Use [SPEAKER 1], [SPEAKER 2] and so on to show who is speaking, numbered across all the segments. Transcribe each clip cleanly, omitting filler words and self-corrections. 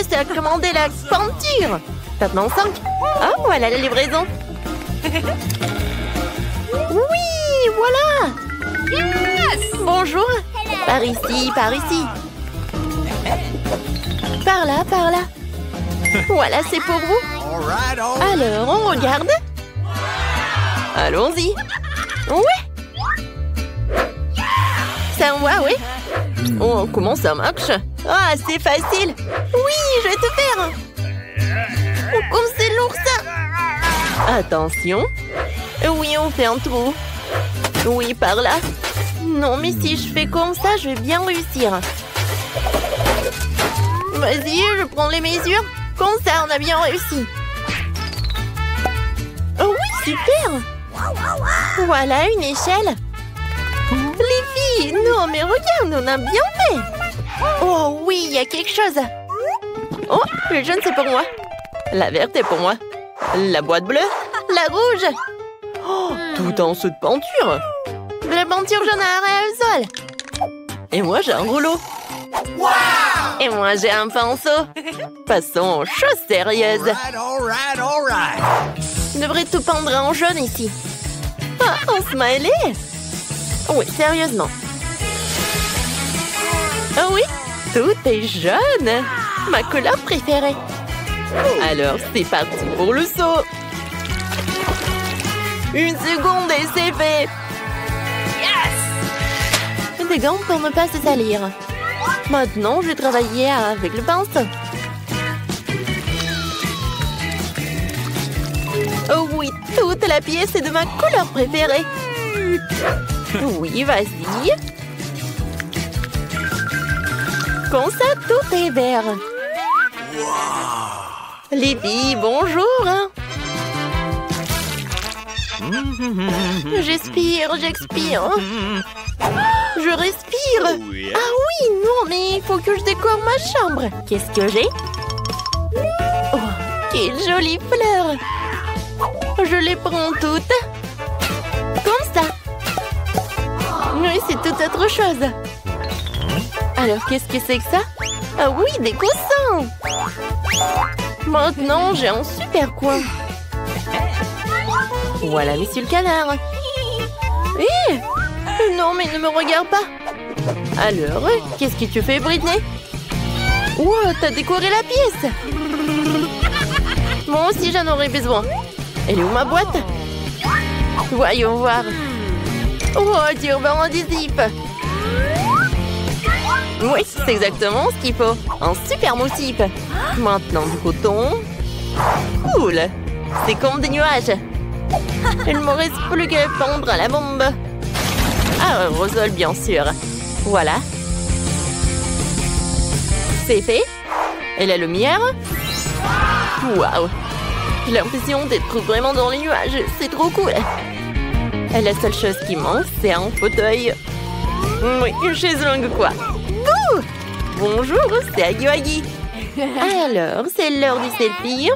[SPEAKER 1] reste à commander la peinture. Maintenant 5. Oh, voilà la livraison. Oui, voilà.
[SPEAKER 2] Yes!
[SPEAKER 1] Bonjour. Par ici, par ici. Par là, par là. Voilà, c'est pour vous. Alors, on regarde. Allons-y. Ouais. Ça va, oui. Oh, comment ça marche? Ah, c'est facile. Oui, je vais te faire. Oh, comme c'est lourd, ça. Attention. Oui, on fait un trou. Oui, par là. Non, mais si je fais comme ça, je vais bien réussir. Vas-y, je prends les mesures. Comme ça, on a bien réussi. Oh oui, super. Voilà une échelle. Les filles, non, mais regarde, on a bien fait. Oh oui, il y a quelque chose. Oh, le jaune, c'est pour moi. La verte est pour moi. La boîte bleue. La rouge. Oh, tout en seau de peinture. De la peinture jaune à aérosol. Et moi, j'ai un rouleau. Et moi, j'ai un pinceau. Passons aux choses sérieuses. Je devrais tout peindre en jaune ici. Ah, un smiley. Oui, sérieusement. Oh oui, tout est jaune. Ma couleur préférée. Alors, c'est parti pour le saut. Une seconde et c'est fait. Yes! Des gants pour ne pas se salir. Maintenant, je vais travailler avec le pinceau. Oh oui, toute la pièce est de ma couleur préférée. Oui, vas-y. Comme ça, tout est vert. Les filles, bonjour. J'expire. Je respire. Ah oui, non, mais il faut que je décore ma chambre. Qu'est-ce que j'ai? Oh, quelle jolie fleur. Je les prends toutes. Comme ça. Oui, c'est tout autre chose. Alors, qu'est-ce que c'est que ça? Ah oui, des coussins. Maintenant, j'ai un super coin. Voilà, monsieur le canard. Hé! Non, mais ne me regarde pas. Alors, qu'est-ce que tu fais, Britney? Wow, t'as décoré la pièce. Moi aussi, j'en aurais besoin. Elle est où ma boîte? Voyons voir. Oh, du ruban adhésif. Oui, c'est exactement ce qu'il faut. Un super motif. Maintenant, du coton. Cool. C'est comme des nuages. Il ne me reste plus qu'à pendre à la bombe. Ah, aérosol, bien sûr. Voilà. C'est fait. Et la lumière. Waouh. J'ai l'impression d'être vraiment dans les nuages. C'est trop cool. Et la seule chose qui manque, c'est un fauteuil. Oui, une chaise longue quoi. Bouh! Bonjour, c'est Agui. Alors, c'est l'heure du selfie.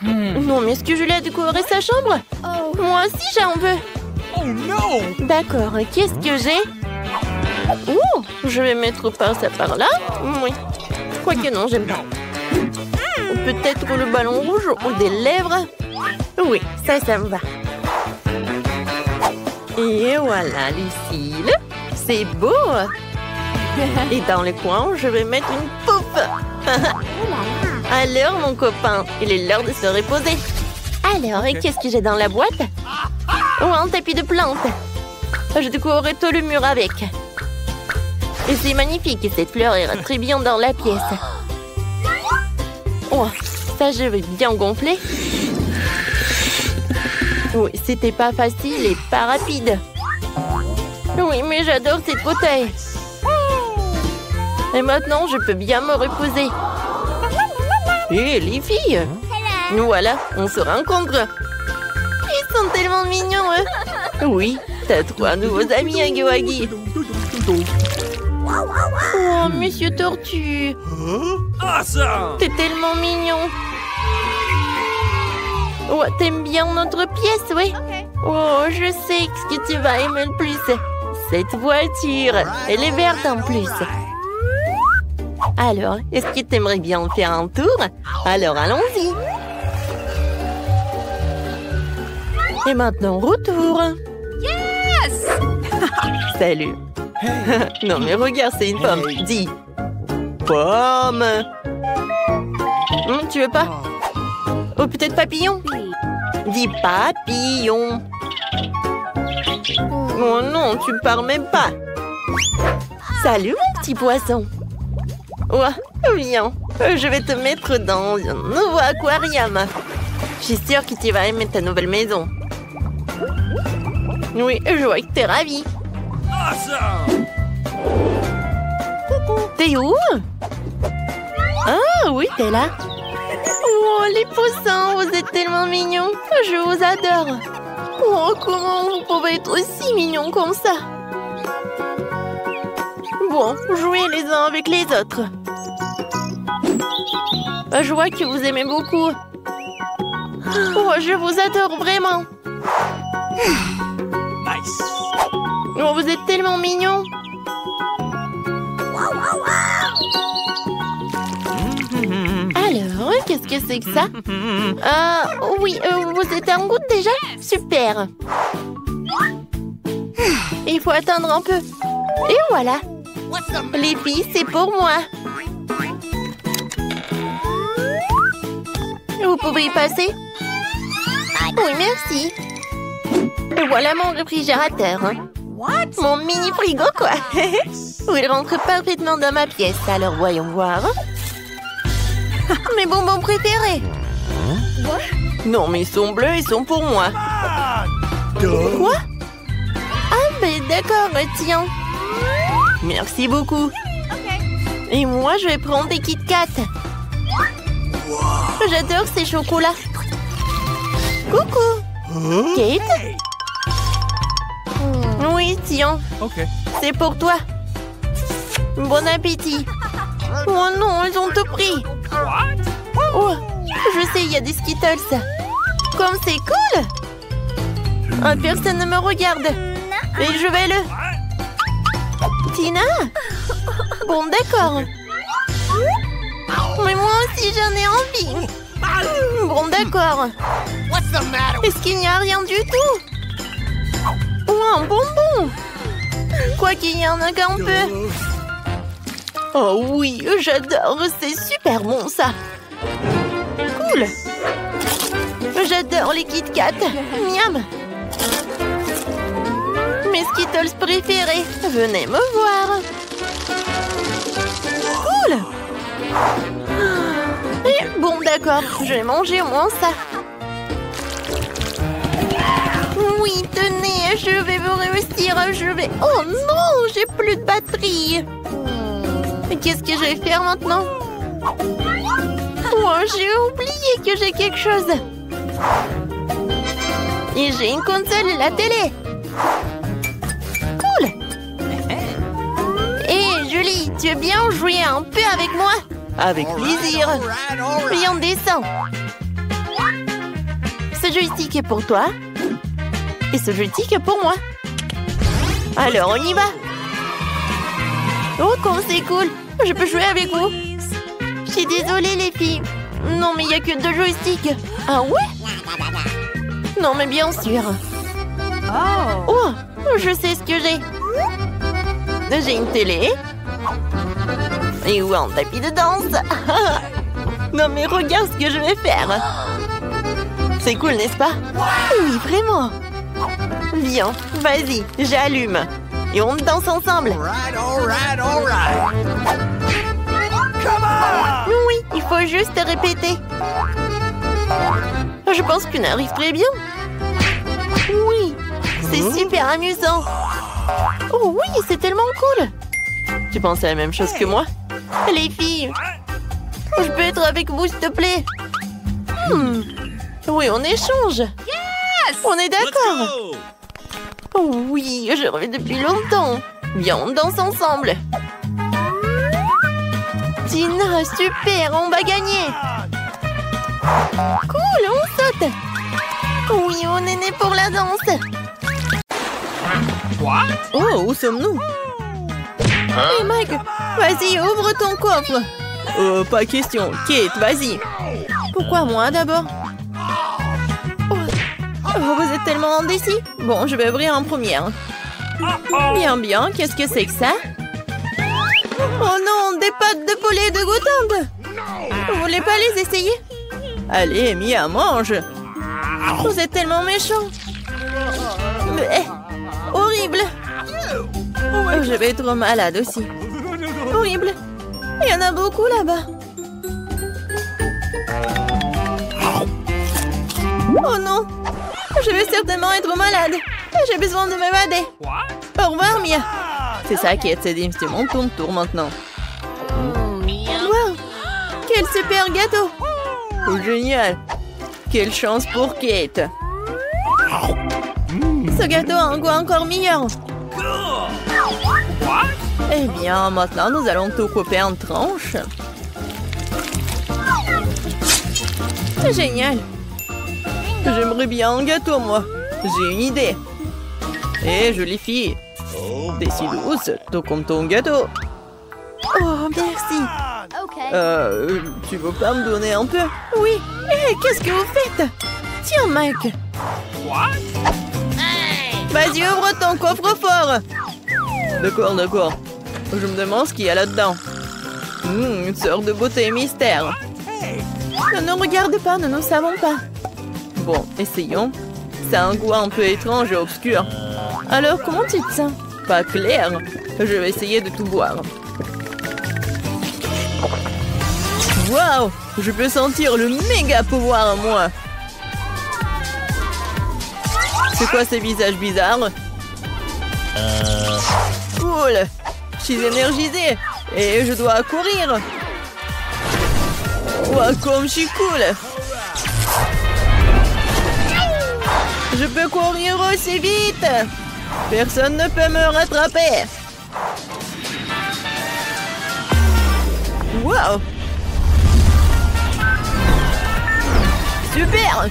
[SPEAKER 1] Non, mais est-ce que je l'ai décoré sa chambre? Moi aussi, j'en veux.
[SPEAKER 3] Oh non!
[SPEAKER 1] D'accord, qu'est-ce que j'ai? Oh, je vais mettre par ça par là. Oui. Quoique non, j'aime pas. Peut-être le ballon rouge ou des lèvres. Oui, ça me va. Et voilà, Lucille. C'est beau. Et dans le coin, je vais mettre une poupe. Alors, mon copain, il est l'heure de se reposer. Alors, et qu'est-ce que j'ai dans la boîte? Oh, un tapis de plantes. Je décorerai tout le mur avec. Et c'est magnifique, et cette fleur ira très bien dans la pièce. Oh, ça, je vais bien gonfler. Oui, c'était pas facile et pas rapide. Oui, mais j'adore cette fauteuil. Et maintenant, je peux bien me reposer. Hé, les filles! Nous voilà, on se rencontre. Ils sont tellement mignons, eux. Oui, t'as 3 nouveaux amis, Agui. Oh, Monsieur Tortue.
[SPEAKER 3] Awesome!
[SPEAKER 1] T'es tellement mignon. Oh, t'aimes bien notre pièce, oui? Oh, je sais ce que tu vas aimer le plus. Cette voiture, elle est verte en plus. Alors, est-ce que tu aimerais bien faire un tour? Alors, allons-y. Et maintenant, retour.
[SPEAKER 2] Yes!
[SPEAKER 1] Salut. Non, mais regarde, c'est une pomme. Dis. Pomme. Tu veux pas? Oh, peut-être papillon? Dis papillon. Oh non, tu parles même pas. Salut, mon petit poisson. Oh, viens. Je vais te mettre dans un nouveau aquarium. Je suis sûre que tu vas aimer ta nouvelle maison. Oui, je vois que t'es ravie.
[SPEAKER 3] Awesome!
[SPEAKER 1] T'es où? Ah oui, t'es là. Oh, les poussins, vous êtes tellement mignons. Je vous adore. Oh, comment vous pouvez être aussi mignons comme ça? Bon, jouez les uns avec les autres. Je vois que vous aimez beaucoup. Oh, je vous adore vraiment.
[SPEAKER 3] Nice!
[SPEAKER 1] Oh, vous êtes tellement mignons. Alors, qu'est-ce que c'est que ça? Oui, vous êtes en route déjà? Super. Il faut attendre un peu. Et voilà. Les filles, c'est pour moi. Vous pouvez y passer? Oui, merci. Et voilà mon réfrigérateur. Mon mini frigo, quoi. Il rentre parfaitement dans ma pièce. Alors, voyons voir. Mes bonbons préférés. Non, mais ils sont bleus, ils sont pour moi. Quoi? Ah, ben d'accord, tiens. Merci beaucoup. Et moi, je vais prendre des Kit Kat. J'adore ces chocolats. Coucou. Kate? Oui, tiens. C'est pour toi. Bon appétit. Oh non, ils ont tout pris. Oh, je sais, il y a des Skittles. Comme c'est cool. Oh, personne ne me regarde. Mais je vais le... Tina? Bon, d'accord. Mais moi aussi, j'en ai envie. Bon, d'accord. Est-ce qu'il n'y a rien du tout? Oh, un bonbon. Quoi qu'il y en a qu'un peu. Oh oui, j'adore. C'est super bon, ça. Cool. J'adore les Kit Kat. Miam. Mes Skittles préférés. Venez me voir. Cool. Et bon, d'accord. Je vais manger au moins ça. Oui, tenez, je vais vous réussir. Oh non, j'ai plus de batterie. Qu'est-ce que je vais faire maintenant? Oh, j'ai oublié que j'ai quelque chose. Et j'ai une console et la télé. Cool. Hé, Julie, tu veux bien jouer un peu avec moi? Avec plaisir. Viens, descends. Ce joystick est pour toi. Et ce joystick est pour moi. Alors, on y va. Oh, comme c'est cool. Je peux jouer avec vous. Je suis désolée, les filles. Non, mais il n'y a que 2 joysticks. Ah ouais? Non, mais bien sûr. Oh, je sais ce que j'ai. J'ai une télé. Et où un tapis de danse. Non, mais regarde ce que je vais faire. C'est cool, n'est-ce pas? Oui, vraiment. Viens, vas-y, j'allume. Et on danse ensemble. Oui, il faut juste répéter. Je pense qu'on arrive très bien. Oui, c'est super amusant. Oh oui, c'est tellement cool. Tu penses à la même chose que moi? Les filles, je peux être avec vous, s'il te plaît? Oui, on échange. On est d'accord. Oh oui, je rêve depuis longtemps. Viens, on danse ensemble. Tina, super, on va gagner. Cool, on saute. Oui, on est né pour la danse.
[SPEAKER 3] What?
[SPEAKER 1] Oh, où sommes-nous? Hey Mike, Vas-y, ouvre ton coffre. Oh, pas question. Kate, vas-y. Pourquoi moi d'abord? Oh, vous êtes tellement indécis. Bon, je vais ouvrir en première. Bien, bien. Qu'est-ce que c'est que ça? Oh non, des pâtes de poulet dégoûtantes. Vous voulez pas les essayer? Allez, Mia, mange. Vous êtes tellement méchants. Mais, horrible. Oh, je vais être malade aussi. Horrible. Il y en a beaucoup là-bas. Oh non. Je vais certainement être malade. J'ai besoin de m'évader. Au revoir, Mia. C'est ça, Kate, c'est mon tour maintenant. Wow. Quel super gâteau. Oh, génial. Quelle chance pour Kate. Ce gâteau a un goût encore meilleur. Eh bien, maintenant, nous allons tout couper en tranches. Génial. J'aimerais bien un gâteau, moi. J'ai une idée. Eh, jolie fille. T'es si douce, tout comme ton gâteau. Oh, merci. Tu veux pas me donner un peu? Oui. Eh, qu'est-ce que vous faites? Tiens, Mike. Vas-y, ouvre ton coffre-fort. D'accord, d'accord. Je me demande ce qu'il y a là-dedans. Une sorte de beauté mystère. Ne nous regarde pas, nous ne savons pas. Bon, essayons. Ça a un goût un peu étrange et obscur. Alors, comment tu te sens? Pas clair. Je vais essayer de tout boire. Waouh! Je peux sentir le méga pouvoir en moi. C'est quoi ces visages bizarres? Cool! Je suis énergisée et je dois courir. Wow, comme je suis cool! Je peux courir aussi vite! Personne ne peut me rattraper! Wow! Super!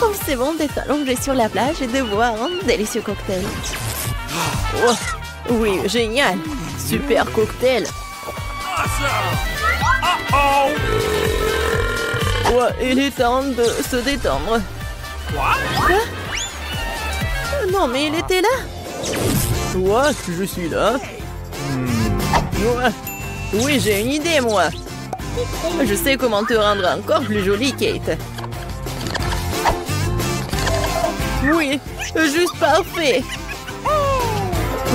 [SPEAKER 1] Comme c'est bon d'être allongé sur la plage et de boire un délicieux cocktail. Oh, oui, génial! Super cocktail! Ouais, il est temps de se détendre. Quoi? Non, mais il était là. What? Je suis là. Ouais. Oui, j'ai une idée, moi. Je sais comment te rendre encore plus jolie, Kate. Oui, juste parfait.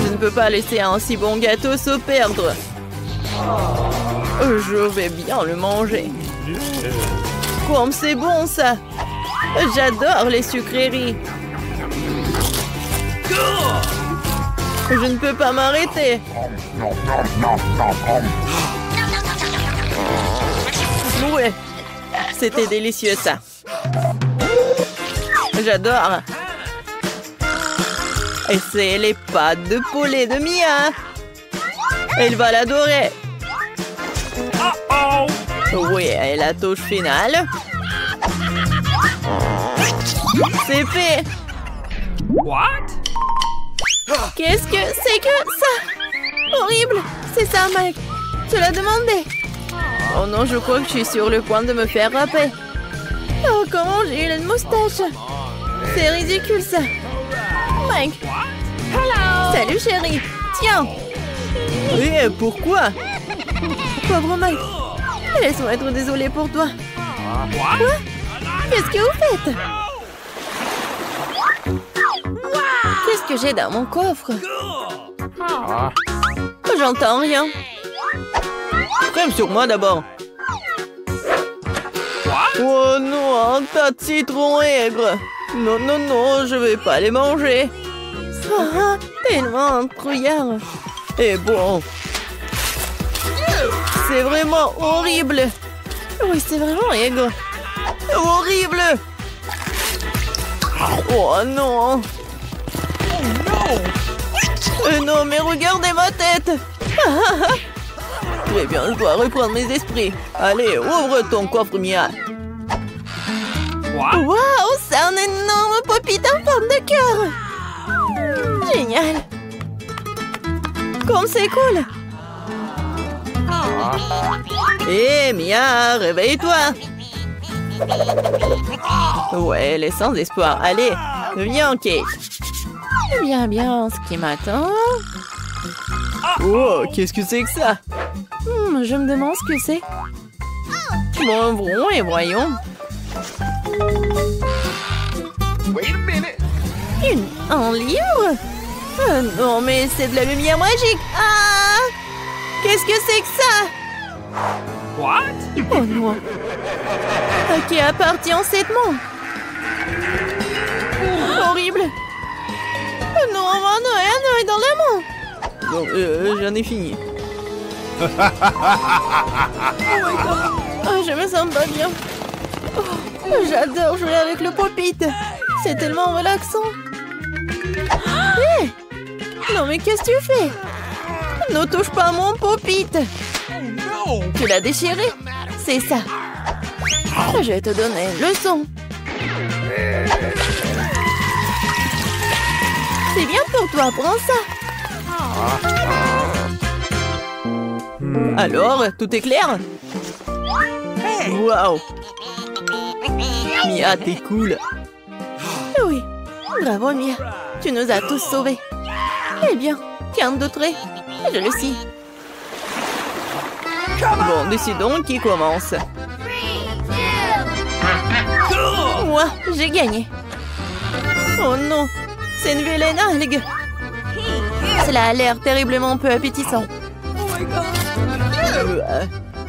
[SPEAKER 1] Je ne peux pas laisser un si bon gâteau se perdre. Je vais bien le manger. Comme c'est bon, ça. J'adore les sucreries. Je ne peux pas m'arrêter. Ouais, c'était délicieux, ça. J'adore. Et c'est les pâtes de poulet de Mia. Elle va l'adorer. Oui, et la touche finale. C'est fait. Qu'est-ce que c'est que ça? Horrible. C'est ça, Mike. Tu l'as demandé. Oh non, je crois que je suis sur le point de me faire râper. Oh, comment j'ai eu une moustache. C'est ridicule, ça. Mike. Salut, chérie. Tiens. Oui, pourquoi? Pauvre Mike. Laisse-moi être désolée pour toi. Quoi? Qu'est-ce que vous faites? Qu'est-ce que j'ai dans mon coffre? J'entends rien. Crème sur moi d'abord. Oh non, un tas de citrons aigres. Non, non, non, je vais pas les manger. Ah, tellement un trouillard. Et bon. C'est vraiment horrible. Oui, c'est vraiment aigre. Horrible. Oh non. Non, mais regardez ma tête. Très bien, je dois reprendre mes esprits. Allez, ouvre ton coffre, Mia. Waouh, c'est un énorme pop-it en forme de cœur. Génial. Comme c'est cool! Hé, Mia, réveille-toi! Ouais, elle est sans espoir. Allez, viens, Kate. Bien, ce qui m'attend. Oh, qu'est-ce que c'est que ça? Je me demande ce que c'est. Bon, ouvrons et voyons. Un livre? Non, mais c'est de la lumière magique. Ah! Qu'est-ce que c'est que ça?
[SPEAKER 3] What?
[SPEAKER 1] Oh non. À qui appartient cette montre? Horrible. Non, un œil dans la montre. Bon, j'en ai fini. Oh my God. Oh, je me sens pas bien. Oh, j'adore jouer avec le pop-it. C'est tellement relaxant. Hé! Non, mais qu'est-ce que tu fais? Ne touche pas à mon pop-it. Tu l'as déchiré? C'est ça. Je vais te donner une leçon. C'est bien pour toi, prends ça. Alors, tout est clair? Waouh! Mia, t'es cool. Oui, bravo Mia. Tu nous as tous sauvés. Eh bien, qu'un de trait. Je le sais. Bon, décidons qui commence. Moi, j'ai gagné. Oh non, c'est une vilaine algue. Cela a l'air terriblement peu appétissant.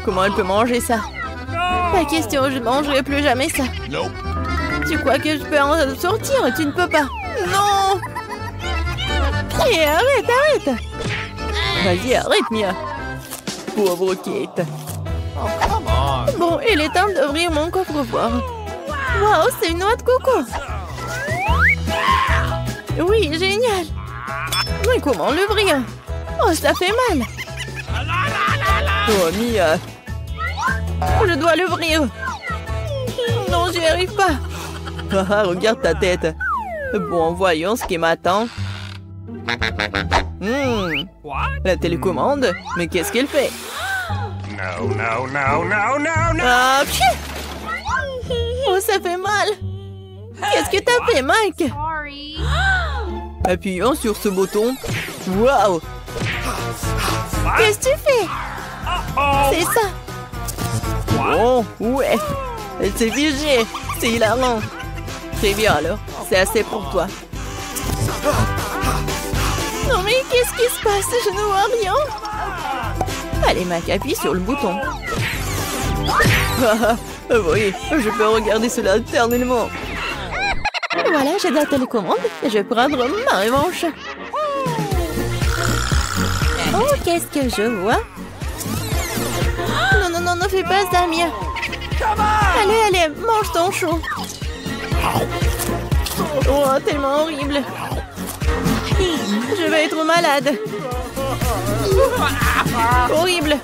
[SPEAKER 1] Comment elle peut manger ça? Pas question, je ne mangerai plus jamais ça. Tu crois que je peux en sortir? Tu ne peux pas. Non! Et arrête! Vas-y, arrête, Mia. Pauvre Kate. Bon, il est temps d'ouvrir mon coffre-fort. Waouh, c'est une noix de coco. Oui, génial. Mais comment l'ouvrir? Oh, ça fait mal. Oh, Mia. Je dois l'ouvrir. Non, j'y arrive pas. Ah, regarde ta tête. Bon, voyons ce qui m'attend. La télécommande? Mais qu'est-ce qu'elle fait?
[SPEAKER 3] No.
[SPEAKER 1] Ah, oh, ça fait mal. Qu'est-ce que t'as fait, Mike? Appuyons sur ce bouton. Waouh! Qu'est-ce que tu fais? C'est ça. Bon, ouais. Elle s'est figée. C'est hilarant. Très bien alors. C'est assez pour toi. Non mais qu'est-ce qui se passe? Je ne vois rien. Allez, Mac, appuie sur le bouton. Oui, je peux regarder cela éternellement. Voilà, j'ai la télécommande et je vais prendre ma revanche. Oh, qu'est-ce que je vois? Non, ne fais pas ça, Mia. Allez, mange ton chou. Oh, tellement horrible. Je vais être malade. Horrible.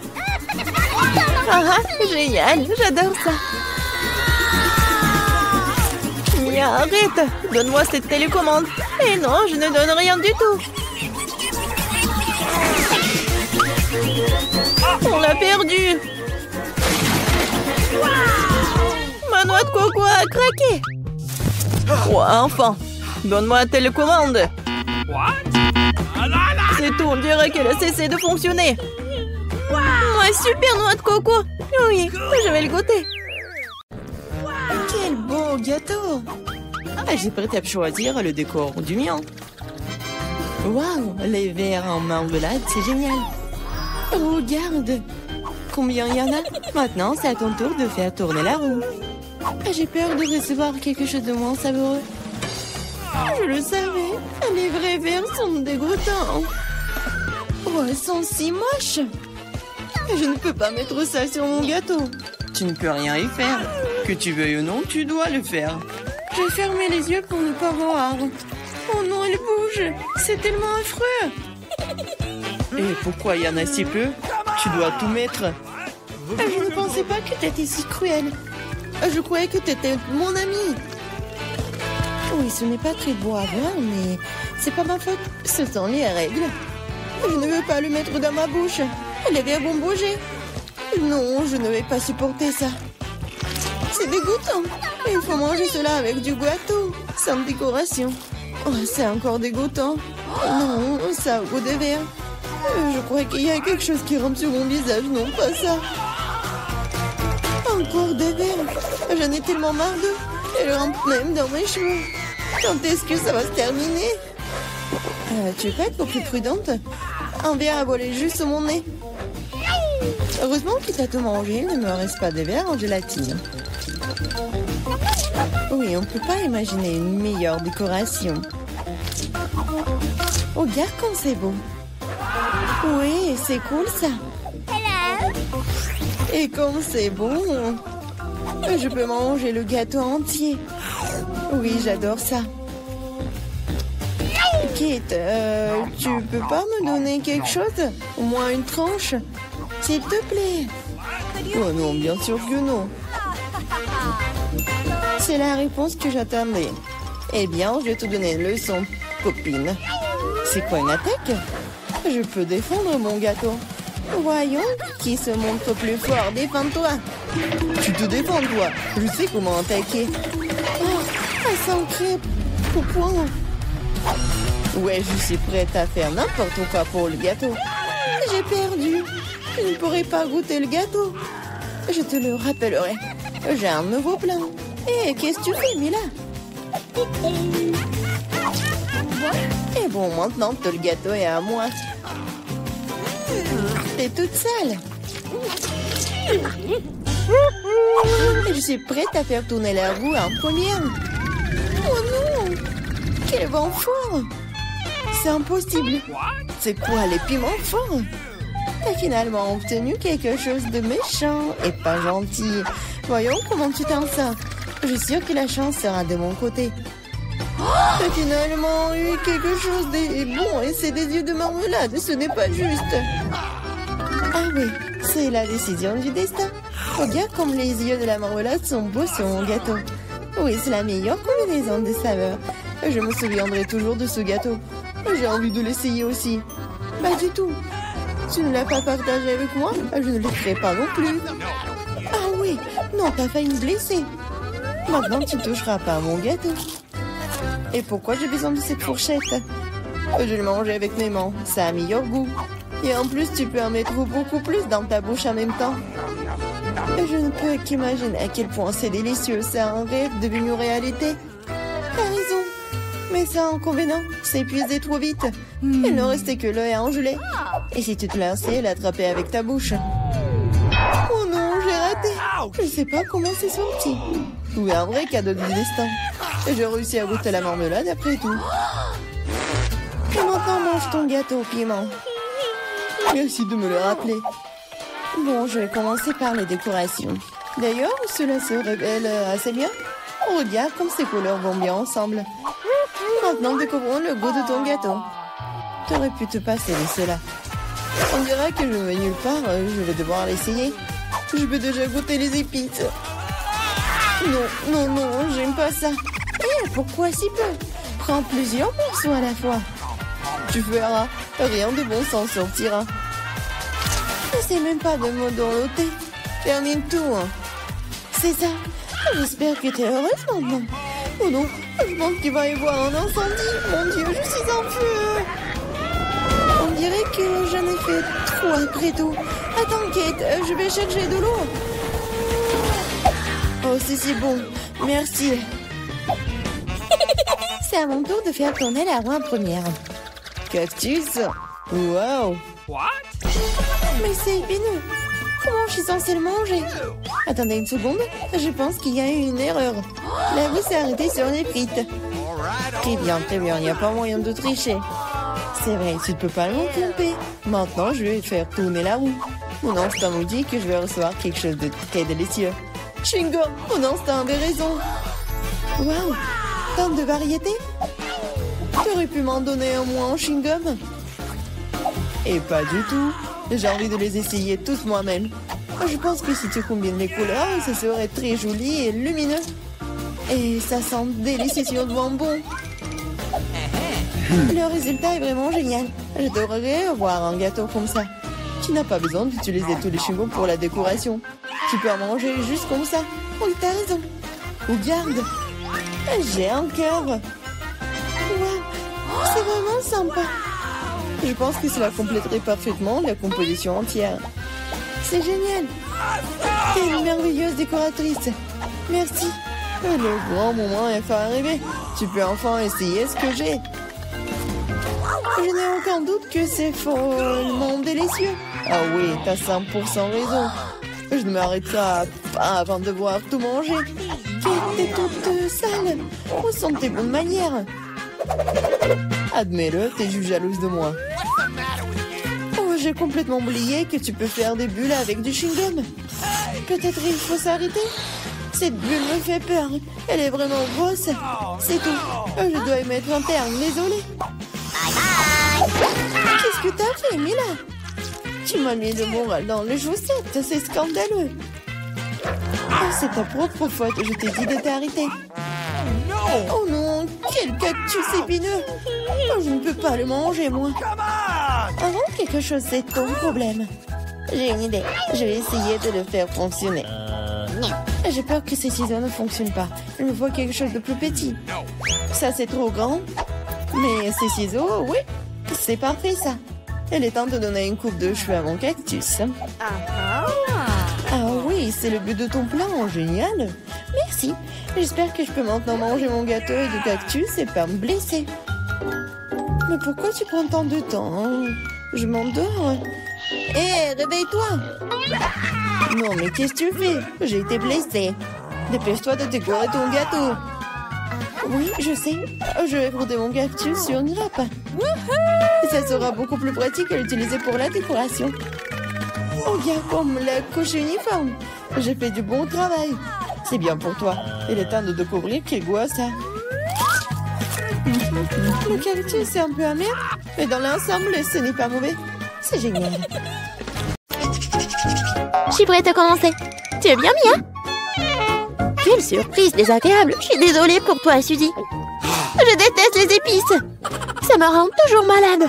[SPEAKER 1] Génial, j'adore ça. Mia, arrête. Donne-moi cette télécommande. Et non, je ne donne rien du tout. On l'a perdu. Ma noix de coco a craqué. Oh, enfin. Donne-moi la télécommande. C'est tout, on dirait qu'elle a cessé de fonctionner. Ouais, super noix de coco. Oui, je vais le goûter. Quel beau gâteau. J'ai prêt à choisir le décor du mien. Waouh, les verres en marmelade, c'est génial. Regarde. Combien il y en a? Maintenant, c'est à ton tour de faire tourner la roue. J'ai peur de recevoir quelque chose de moins savoureux. Je le savais. Les vrais verres sont dégoûtants. Oh, elles sont si moches. Je ne peux pas mettre ça sur mon gâteau. Tu ne peux rien y faire. Que tu veuilles ou non, tu dois le faire. Je vais fermer les yeux pour ne pas voir. Oh non, elle bouge. C'est tellement affreux. Et pourquoi il y en a si peu? Tu dois tout mettre. Je ne pensais pas que tu étais si cruel. Je croyais que tu étais mon ami. Oui, ce n'est pas très beau à voir, mais c'est pas ma faute. Ce sont les règles. Je ne veux pas le mettre dans ma bouche. Les verres vont bouger. Non, je ne vais pas supporter ça. C'est dégoûtant. Il faut manger cela avec du gâteau, sans décoration. Oh, c'est encore dégoûtant. Non, ça a goût de verre. Je crois qu'il y a quelque chose qui rampe sur mon visage. Non, pas ça. Encore des verres. J'en ai tellement marre d'eux. Elles rampent même dans mes cheveux. Quand est-ce que ça va se terminer? Tu peux être plus prudente? Un verre a volé juste sur mon nez. Heureusement qu'il t'a tout mangé. Il ne me reste pas de verre en gélatine. Oui, on ne peut pas imaginer une meilleure décoration. Oh, regarde comme c'est beau. Oui, c'est cool ça. Et comme c'est bon, je peux manger le gâteau entier. Oui, j'adore ça. Kate, tu peux pas me donner quelque chose? Au moins une tranche? S'il te plaît. Oh non, bien sûr que non. C'est la réponse que j'attendais. Eh bien, je vais te donner une leçon, copine. C'est quoi une attaque? Je peux défendre mon gâteau. Voyons qui se montre plus fort. Défends-toi. Tu te défends, toi. Je sais comment attaquer. Oh, ça sent crêpe. Au point. Ouais, je suis prête à faire n'importe quoi pour le gâteau. J'ai perdu. Je ne pourrai pas goûter le gâteau. Je te le rappellerai. J'ai un nouveau plan. Hé, qu'est-ce que tu fais, Mila? Et bon, maintenant que le gâteau est à moi. T'es toute sale. Je suis prête à faire tourner la roue en première. Oh non! Quel vent fort! C'est impossible. C'est quoi, les piments forts? T'as finalement obtenu quelque chose de méchant et pas gentil. Voyons comment tu t'en sors. Je suis sûre que la chance sera de mon côté. T'as finalement eu quelque chose de bon et c'est des yeux de marmelade. Ce n'est pas juste. Ah oui, c'est la décision du destin. Regarde comme les yeux de la marmelade sont beaux sur mon gâteau. Oui, c'est la meilleure combinaison de saveurs. Je me souviendrai toujours de ce gâteau. J'ai envie de l'essayer aussi. Pas du tout. Tu ne l'as pas partagé avec moi? Je ne le ferai pas non plus. Ah oui, non, t'as failli me blesser. Maintenant, tu ne toucheras pas à mon gâteau. Et pourquoi j'ai besoin de cette fourchette? Je vais le manger avec mes mains. Ça a meilleur goût. Et en plus, tu peux en mettre beaucoup plus dans ta bouche en même temps. Je ne peux qu'imaginer à quel point c'est délicieux. C'est un rêve devenu réalité. T'as raison. Mais ça a un inconvénient. C'est épuisé trop vite. Il ne restait que l'œil à engeler. Et si tu te lançais, l'attraper avec ta bouche. Oh non, j'ai raté. Je ne sais pas comment c'est sorti. Oui, un vrai cadeau du destin. Et j'ai réussi à goûter la marmelade après tout. Et maintenant, mange ton gâteau au piment. Merci de me le rappeler. Bon, je vais commencer par les décorations. D'ailleurs, cela se révèle assez bien. Regarde comme ces couleurs vont bien ensemble. Maintenant, découvrons le goût de ton gâteau. Tu aurais pu te passer de cela. On dirait que je ne vais nulle part. Je vais devoir l'essayer. Je peux déjà goûter les épices. Non, j'aime pas ça. Eh, pourquoi si peu? Prends plusieurs morceaux à la fois. Tu verras, rien de bon s'en sortira. N'essaie même pas de me dorloter. Termine tout. Hein. C'est ça. J'espère que tu es heureuse maintenant. Oh non, je pense qu'il va y avoir un incendie. Mon Dieu, je suis en feu. On dirait que j'en ai fait trop après tout. Attends, Kate, je vais chercher de l'eau. Oh, c'est bon. Merci. C'est à mon tour de faire tourner la roue en première. Cactus. Wow.
[SPEAKER 3] What?
[SPEAKER 1] Mais c'est épineux. Comment je suis censée le manger? Attendez une seconde. Je pense qu'il y a eu une erreur. La roue s'est arrêtée sur les frites. Très bien. Il n'y a pas moyen de tricher. C'est vrai, tu ne peux pas me tromper. Maintenant, je vais faire tourner la roue. Mon instinct me dit que je vais recevoir quelque chose de très délicieux. Chewing-gum, mon instinct avait raison. Waouh, tant de variétés. Tu aurais pu m'en donner un moins en chewing-gum? Et pas du tout. J'ai envie de les essayer tous moi-même. Je pense que si tu combines les couleurs, ça serait très joli et lumineux. Et ça sent délicieux sur le bonbon. Le résultat est vraiment génial. J'adorerais avoir un gâteau comme ça. Tu n'as pas besoin d'utiliser tous les chewing-gums pour la décoration. Tu peux en manger juste comme ça. Oui, t'as raison. Regarde. J'ai un cœur. Waouh. C'est vraiment sympa. Je pense que cela compléterait parfaitement la composition entière. C'est génial. T'es une merveilleuse décoratrice. Merci. Le grand moment est enfin arrivé. Tu peux enfin essayer ce que j'ai. Je n'ai aucun doute que c'est follement délicieux. Ah oui, t'as 100% raison. Je ne m'arrêterai pas avant de voir tout manger. Tu étais toute sale. Où sont tes bonnes manières? Admets-le, t'es juste jalouse de moi. Oh, j'ai complètement oublié que tu peux faire des bulles avec du chewing-gum. Peut-être il faut s'arrêter. Cette bulle me fait peur. Elle est vraiment grosse. C'est tout. Je dois y mettre un terme. Désolée. Qu'est-ce que t'as fait, Mila? Tu m'as mis le moral dans les chaussettes. C'est scandaleux. Oh, c'est ta propre faute. Je t'ai dit de t'arrêter. Oh non, quel cactus épineux. Oh, je ne peux pas le manger, moi. Avant quelque chose, c'est ton problème. J'ai une idée. Je vais essayer de le faire fonctionner. J'ai peur que ces ciseaux ne fonctionnent pas. Je vois quelque chose de plus petit. Ça, c'est trop grand. Mais ces ciseaux, oui, c'est parfait, ça. Il est temps de donner une coupe de cheveux à mon cactus. Ah oui, c'est le but de ton plan. Génial. Merci. J'espère que je peux maintenant manger mon gâteau et du cactus et pas me blesser. Mais pourquoi tu prends tant de temps, hein? Je m'endors. Hé, réveille-toi. Non, mais qu'est-ce que tu fais? J'ai été blessée. Dépêche-toi de décorer ton gâteau. Oui, je sais. Je vais broder mon cactus sur une râpe. Ça sera beaucoup plus pratique à l'utiliser pour la décoration. Regarde comme la couche uniforme. J'ai fait du bon travail. C'est bien pour toi. Il est temps de découvrir quel goût a ça. Le cactus est un peu amer, mais dans l'ensemble, ce n'est pas mauvais. C'est génial.
[SPEAKER 2] Je suis prête à commencer. Tu es bien, Mia? Quelle surprise désagréable. Je suis désolée pour toi, Suzy. Je déteste les épices. Ça me rend toujours malade.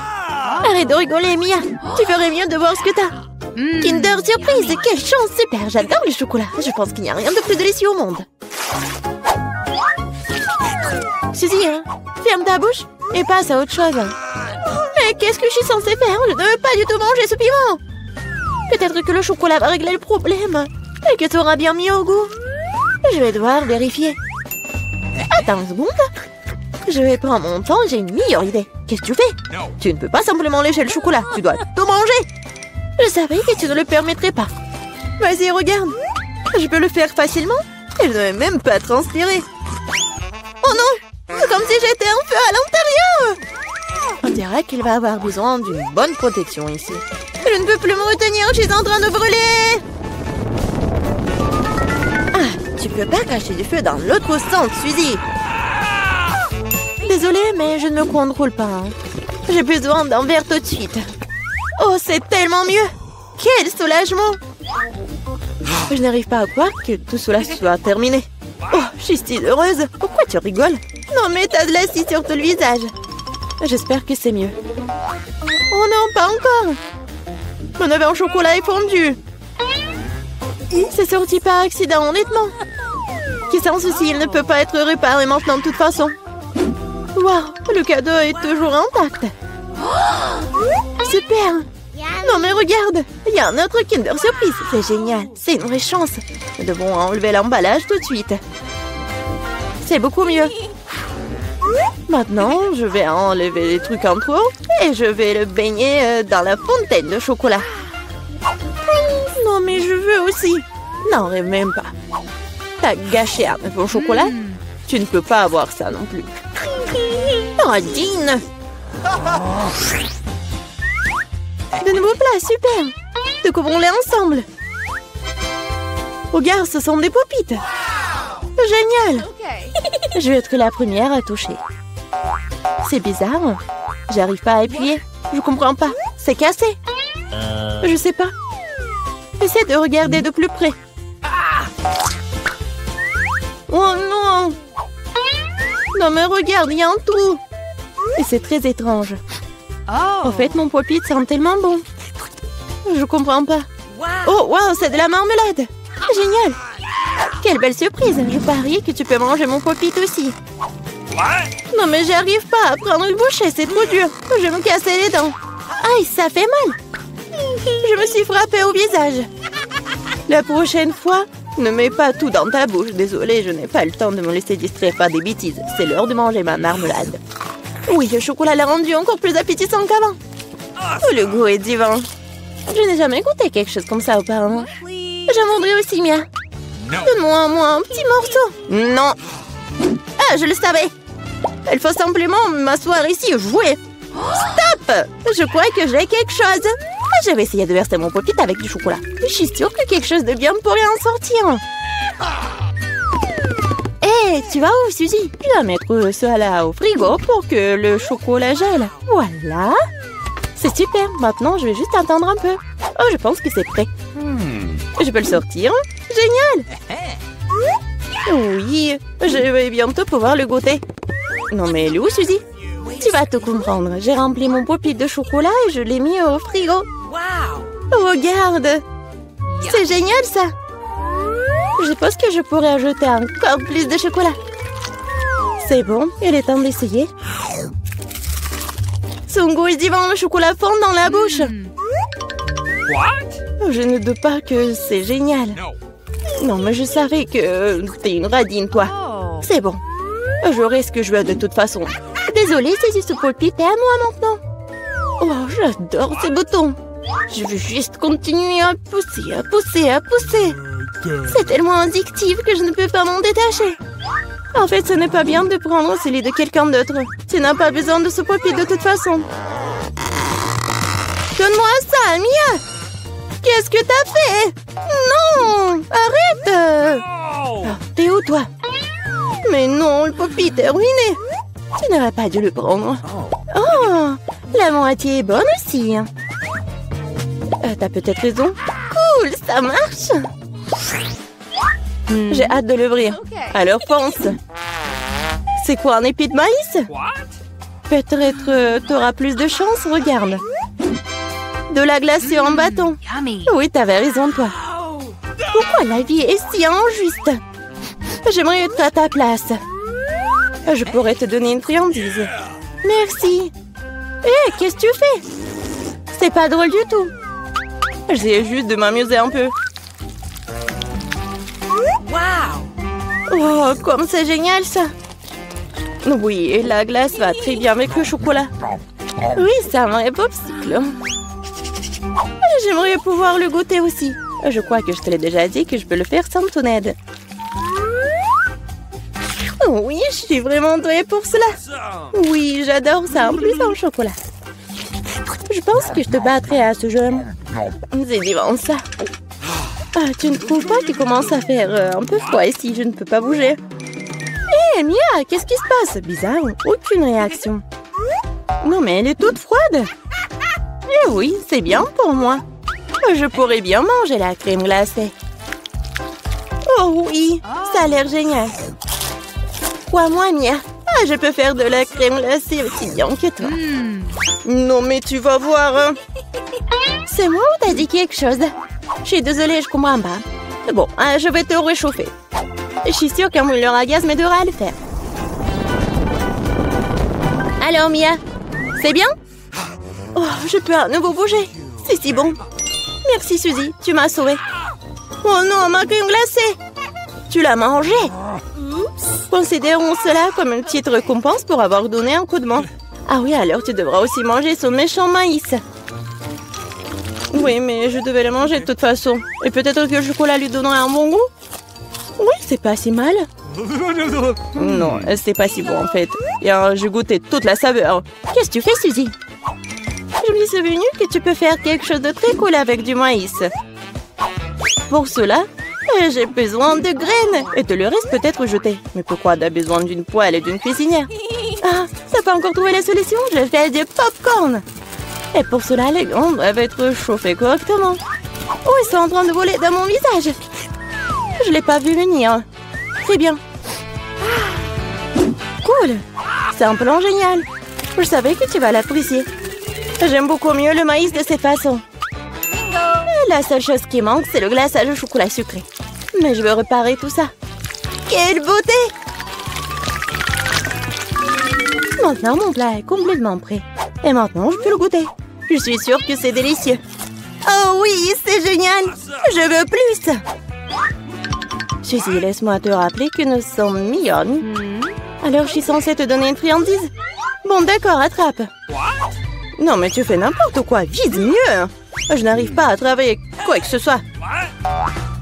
[SPEAKER 2] Arrête de rigoler, Mia. Tu ferais mieux de voir ce que t'as. Kinder Surprise, quelle chance, super. J'adore le chocolat. Je pense qu'il n'y a rien de plus délicieux au monde. Suzy, hein, ferme ta bouche et passe à autre chose. Mais qu'est-ce que je suis censée faire? Je ne veux pas du tout manger ce piment. Peut-être que le chocolat va régler le problème et que ça aura bien mis au goût. Je vais devoir vérifier. Attends une seconde. Je vais prendre mon temps, j'ai une meilleure idée. Qu'est-ce que tu fais? Tu ne peux pas simplement lécher le chocolat, tu dois tout manger. Je savais que tu ne le permettrais pas. Vas-y, regarde. Je peux le faire facilement. Et je ne vais même pas transpirer. Oh non! C'est comme si j'étais un feu à l'intérieur. On dirait qu'il va avoir besoin d'une bonne protection ici. Je ne peux plus me retenir, je suis en train de brûler. Ah, tu peux pas cacher du feu dans l'autre sens, Suzy. Désolée, mais je ne me contrôle pas. Hein. J'ai besoin d'un verre tout de suite. Oh, c'est tellement mieux. Quel soulagement. Je n'arrive pas à croire que tout cela soit terminé. Oh, je suis si heureuse. Pourquoi tu rigoles? Non, mais t'as de l'acide sur tout le visage. J'espère que c'est mieux. Oh non, pas encore. Mon verre au chocolat est fondu. C'est sorti par accident, honnêtement. Qui sans souci, il ne peut pas être réparé maintenant de toute façon. Waouh, le cadeau est toujours intact. Super. Non mais regarde, il y a un autre Kinder Surprise. C'est génial, c'est une vraie chance. Nous devons enlever l'emballage tout de suite. C'est beaucoup mieux. Maintenant, je vais enlever les trucs en trop et je vais le baigner dans la fontaine de chocolat. Non mais je veux aussi. Non, rêve même pas. T'as gâché un œuf au chocolat. Tu ne peux pas avoir ça non plus. Oh, Dean. De nouveaux plats, super. Découvrons-les ensemble. Regarde, ce sont des popites. Génial. Je vais être la première à toucher. C'est bizarre. J'arrive pas à appuyer. Je comprends pas. C'est cassé. Je sais pas. Essaie de regarder de plus près. Oh non. Non mais regarde, il y a un trou. Et c'est très étrange. En fait, mon pop-it sent tellement bon. Je comprends pas. Oh, wow, c'est de la marmelade. Génial. Quelle belle surprise. Je parie que tu peux manger mon pop-it aussi. Non, mais j'arrive pas à prendre une bouchée, c'est trop dur. Je vais me casser les dents. Aïe, ça fait mal. Je me suis frappée au visage. La prochaine fois, ne mets pas tout dans ta bouche. Désolée, je n'ai pas le temps de me laisser distraire par des bêtises. C'est l'heure de manger ma marmelade. Oui, le chocolat l'a rendu encore plus appétissant qu'avant. Oh, le goût est divin. Je n'ai jamais goûté quelque chose comme ça auparavant. J'en voudrais aussi, Mia. Donne-moi un petit morceau. Non. Ah, je le savais. Il faut simplement m'asseoir ici et jouer. Stop! Je crois que j'ai quelque chose. Je vais essayer de verser mon pop-it avec du chocolat. Je suis sûre que quelque chose de bien pourrait en sortir. Hé, tu vas où, Suzy? Je dois mettre ça là au frigo pour que le chocolat gèle. Voilà. C'est super. Maintenant, je vais juste attendre un peu. Oh, je pense que c'est prêt. Je peux le sortir. Génial. Oui, je vais bientôt pouvoir le goûter. Non, mais elle est où, Suzy? Tu vas tout comprendre. J'ai rempli mon pop-it de chocolat et je l'ai mis au frigo. Regarde. C'est génial, ça. Je pense que je pourrais ajouter encore plus de chocolat. C'est bon, il est temps d'essayer. Son goût est divin, le chocolat fond dans la bouche. Je ne doute pas que c'est génial. Non, mais je savais que t'es une radine, toi. C'est bon. J'aurai ce que je veux de toute façon. Désolée, c'est ce pop-it est à moi maintenant. Oh, j'adore ces boutons. Je veux juste continuer à pousser, à pousser, à pousser. C'est tellement addictif que je ne peux pas m'en détacher. En fait, ce n'est pas bien de prendre celui de quelqu'un d'autre. Tu n'as pas besoin de ce pop-it de toute façon. Donne-moi ça, Mia. Qu'est-ce que t'as fait? Non, arrête. Oh, t'es où, toi? Mais non, le pop-it est ruiné. Tu n'aurais pas dû le prendre. Oh, la moitié est bonne aussi. T'as peut-être raison. Cool, ça marche. J'ai hâte de l'ouvrir. Alors fonce. C'est quoi, un épi de maïs? Peut-être t'auras plus de chance, regarde. De la glacée en bâton. Oui, t'avais raison, toi. Pourquoi la vie est si injuste? J'aimerais être à ta place. Je pourrais te donner une friandise. Merci. Hé, qu'est-ce que tu fais? C'est pas drôle du tout. J'essaie juste de m'amuser un peu. Oh, comme c'est génial, ça. Oui, la glace va très bien avec le chocolat. Oui, c'est un vrai popsicle. J'aimerais pouvoir le goûter aussi. Je crois que je te l'ai déjà dit que je peux le faire sans ton aide. Oui, je suis vraiment douée pour cela. Oui, j'adore ça, en plus en chocolat. Je pense que je te battrai à ce jeu. C'est divin, ça. Ah, tu ne trouves pas qu'il commence à faire un peu froid ici? Je ne peux pas bouger. Hé, Mia, qu'est-ce qui se passe? Bizarre, aucune réaction. Non, mais elle est toute froide. Eh oui, c'est bien pour moi. Je pourrais bien manger la crème glacée. Oh oui, ça a l'air génial. Crois-moi, Mia. Ah, je peux faire de la crème glacée aussi bien que toi. Non, mais tu vas voir. C'est moi ou t'as dit quelque chose? Je suis désolée, je comprends pas. Bon, je vais te réchauffer. Je suis sûre qu'un mouleur à gaz m'aidera à le faire. Alors, Mia, c'est bien? Oh, je peux à nouveau bouger. C'est si bon. Merci, Suzy, tu m'as sauvée. Oh non, ma crème glacée. Tu l'as mangée? Considérons cela comme une petite récompense pour avoir donné un coup de main. Ah oui, alors tu devras aussi manger ce méchant maïs. Oui, mais je devais le manger de toute façon. Et peut-être que le chocolat lui donnerait un bon goût? Oui, c'est pas si mal. Non, c'est pas si bon en fait. Et j'ai goûté toute la saveur. Qu'est-ce que tu fais, Suzy? Je me suis souvenu que tu peux faire quelque chose de très cool avec du maïs. Pour cela, j'ai besoin de graines. Et te le reste peut-être jeté. Mais pourquoi t'as besoin d'une poêle et d'une cuisinière? Ah, t'as pas encore trouvé la solution? Je fais du popcorn. Et pour cela, les graines doivent être chauffées correctement. Oh, ils sont en train de voler dans mon visage. Je l'ai pas vu venir. Très bien. Cool. C'est un plan génial. Je savais que tu vas l'apprécier. J'aime beaucoup mieux le maïs de cette façon. La seule chose qui manque, c'est le glaçage au chocolat sucré. Mais je veux réparer tout ça. Quelle beauté! Maintenant, mon plat est complètement prêt. Et maintenant, je peux le goûter. Je suis sûre que c'est délicieux. Oh oui, c'est génial! Je veux plus! Suzy, laisse-moi te rappeler que nous sommes mignonnes. Alors, je suis censée te donner une friandise? Bon, d'accord, attrape. Non, mais tu fais n'importe quoi. Vise mieux! Je n'arrive pas à travailler quoi que ce soit.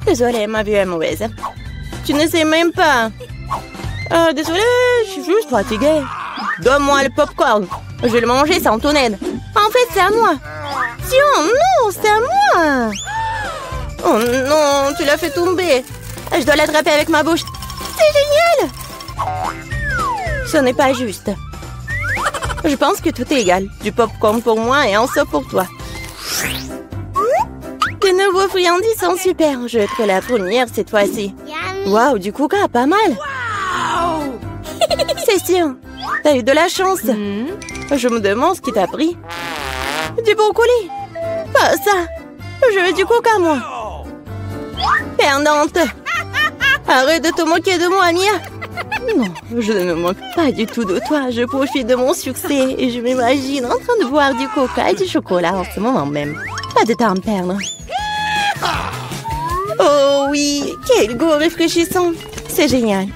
[SPEAKER 2] Désolée, ma vue est mauvaise. Tu ne sais même pas. Désolée, je suis juste fatiguée. Donne-moi le popcorn. Je vais le manger sans ton aide. En fait, c'est à moi. Tiens, non, c'est à moi. Oh non, tu l'as fait tomber. Je dois l'attraper avec ma bouche. C'est génial. Ce n'est pas juste. Je pense que tout est égal. Du popcorn pour moi et un seau pour toi. Tes nouveaux friandises sont super. Je vais être la première cette fois-ci. Waouh, du coca, pas mal. C'est sûr. T'as eu de la chance. Je me demande ce qui t'a pris. Du brocoli. Pas ça. Je veux du coca, moi. Perdante. Arrête de te moquer de moi, Mia. Non, je ne me moque pas du tout de toi. Je profite de mon succès et je m'imagine en train de boire du coca et du chocolat en ce moment même. Pas de temps à me perdre. Oh oui, quel goût rafraîchissant. C'est génial.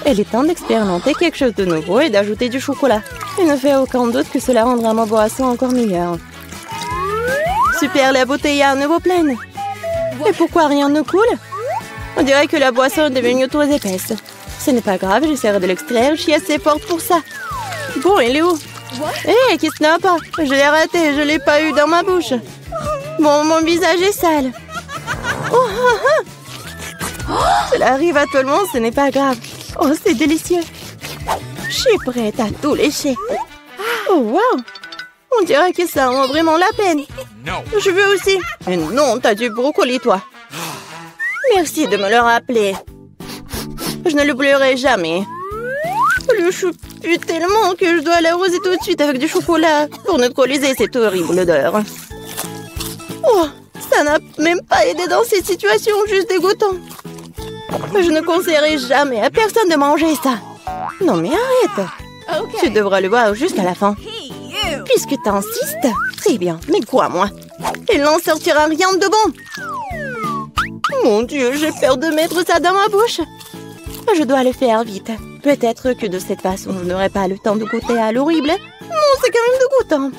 [SPEAKER 2] Il est temps d'expérimenter quelque chose de nouveau et d'ajouter du chocolat. Il ne fait aucun doute que cela rendra ma boisson encore meilleure. Super, la bouteille est à nouveau pleine. Et pourquoi rien ne coule? On dirait que la boisson est devenue trop épaisse. Ce n'est pas grave, j'essaierai de l'extraire. Je suis assez forte pour ça. Bon, il est où? Hé, qu'est-ce qu'il n'y a pas? Je l'ai raté, je ne l'ai pas eu dans ma bouche. Bon, mon visage est sale. Cela arrive à tout le monde, ce n'est pas grave. Oh, c'est délicieux. Je suis prête à tout lécher. Oh, wow. On dirait que ça en vaut vraiment la peine. Je veux aussi. Mais non, t'as du brocoli, toi. Merci de me le rappeler. Je ne l'oublierai jamais. Le chou pue tellement que je dois l'arroser tout de suite avec du chocolat pour neutraliser cette horrible odeur. Oh, ça n'a même pas aidé dans cette situation juste dégoûtante. Je ne conseillerais jamais à personne de manger ça. Non mais arrête. Tu devras le voir jusqu'à la fin. Puisque t'insistes, très bien, mais crois-moi, il n'en sortira rien de bon. Mon Dieu, j'ai peur de mettre ça dans ma bouche. Je dois le faire vite. Peut-être que de cette façon, je n'aurai pas le temps de goûter à l'horrible. Non, c'est quand même dégoûtant.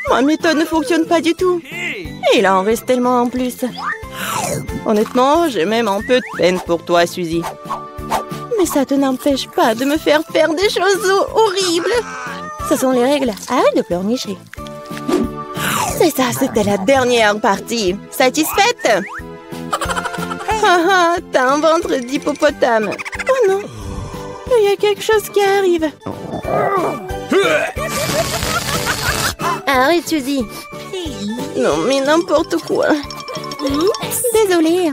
[SPEAKER 2] Ma méthode ne fonctionne pas du tout. Et il en reste tellement en plus. Honnêtement, j'ai même un peu de peine pour toi, Suzy. Mais ça te n'empêche pas de me faire faire des choses horribles. Ce sont les règles. Arrête de pleurnicher. C'est ça, c'était la dernière partie. Satisfaite? Haha, t'as un ventre d'hippopotame. Oh non, il y a quelque chose qui arrive. Arrête, Suzy. Non, mais n'importe quoi. Désolée.